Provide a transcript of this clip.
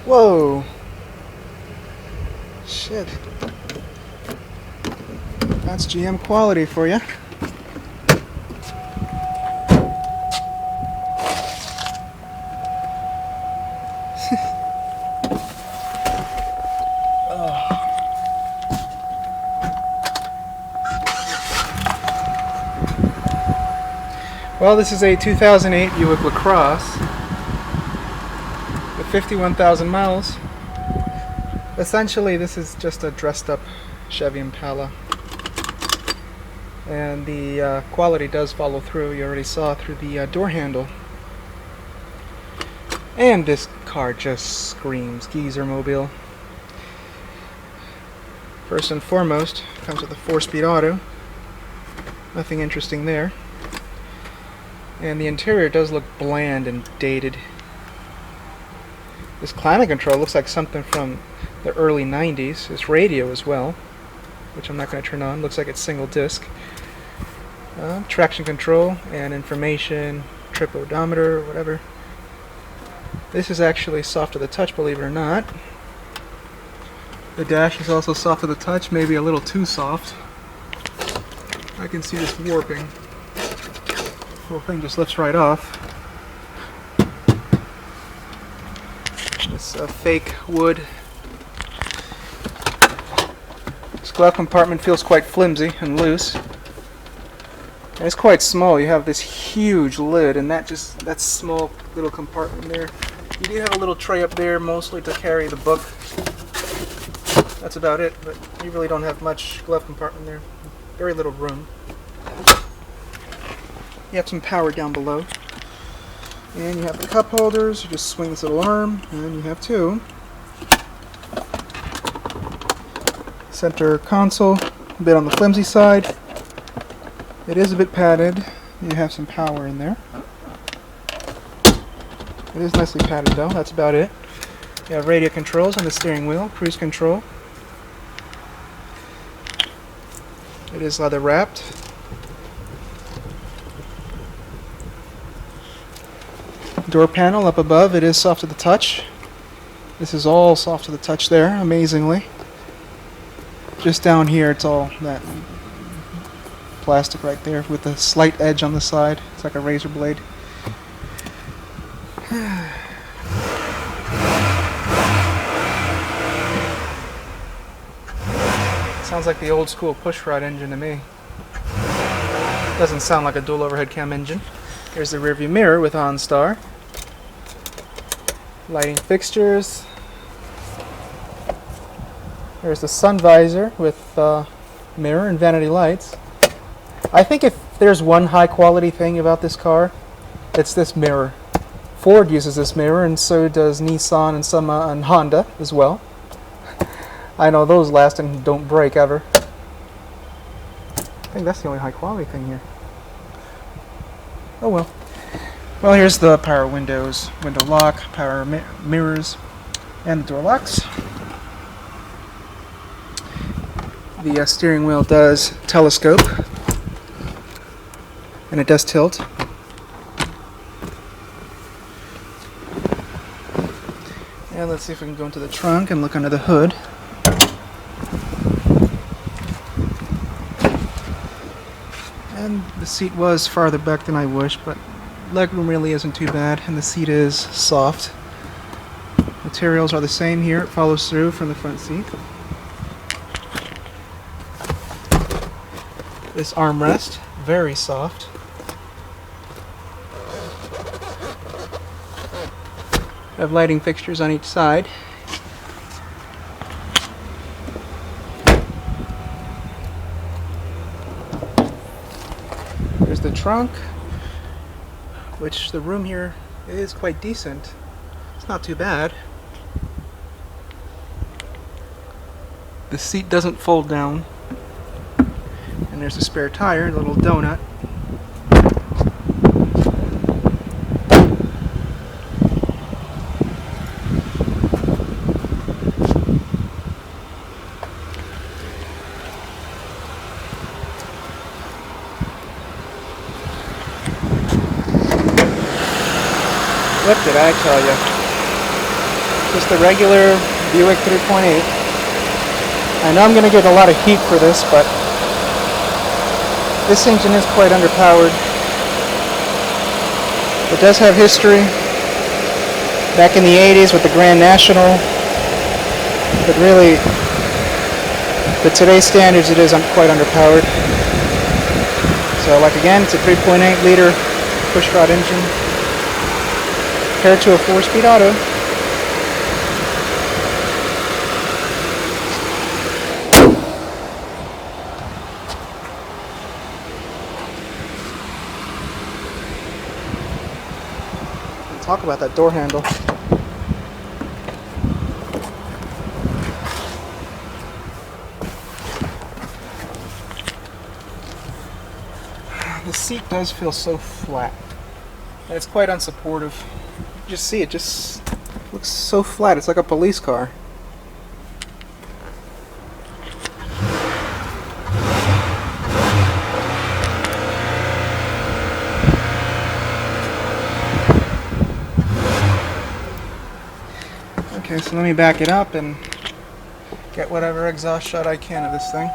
Whoa! Shit. That's GM quality for you. Well, this is a 2008 Buick LaCrosse with 51,000 miles. Essentially, this is just a dressed-up Chevy Impala. And the quality does follow through. You already saw through the door handle. And this car just screams geezer mobile. First and foremost, comes with a 4-speed auto. Nothing interesting there. And the interior does look bland and dated. This climate control looks like something from the early 90s. This radio as well, which I'm not going to turn on. Looks like it's single disc. Traction control and information, trip odometer, whatever. This is actually soft to the touch, believe it or not. The dash is also soft to the touch, maybe a little too soft. I can see this warping. The whole thing just lifts right off. This fake wood. This glove compartment feels quite flimsy and loose. And it's quite small. You have this huge lid, and that small little compartment there. You do have a little tray up there, mostly to carry the book. That's about it, but you really don't have much glove compartment there. Very little room. You have some power down below. And you have the cup holders. You just swing this little arm, and you have two. Center console, a bit on the flimsy side. It is a bit padded. You have some power in there. It is nicely padded though, that's about it. You have radio controls on the steering wheel, cruise control. It is leather wrapped. Door panel up above, it is soft to the touch. This is all soft to the touch there, amazingly. Just down here, it's all that plastic right there with a slight edge on the side. It's like a razor blade. Sounds like the old school pushrod engine to me. Doesn't sound like a dual overhead cam engine. Here's the rearview mirror with OnStar. Lighting fixtures. There's the sun visor with mirror and vanity lights. I think if there's one high quality thing about this car, it's this mirror. Ford uses this mirror, and so does Nissan and Honda as well. I know those last and don't break ever. I think that's the only high quality thing here. Oh well. Well, here's the power windows, window lock, power mirrors, and the door locks. The steering wheel does telescope, and it does tilt. And let's see if we can go into the trunk and look under the hood. And the seat was farther back than I wish, but legroom really isn't too bad, and the seat is soft. Materials are the same here. It follows through from the front seat. This armrest, very soft. We have lighting fixtures on each side. There's the trunk, which the room here is quite decent. It's not too bad. The seat doesn't fold down. And there's a spare tire, a little donut. What did I tell you? Just a regular Buick 3.8. I know I'm going to get a lot of heat for this, but this engine is quite underpowered. It does have history back in the 80s with the Grand National, but really, for today's standards, it is quite underpowered. So, like again, it's a 3.8 liter pushrod engine compared to a 4-speed auto. Talk about that door handle. The seat does feel so flat. And it's quite unsupportive. You just see it just looks so flat. It's like a police car. Okay, so let me back it up and get whatever exhaust shot I can of this thing.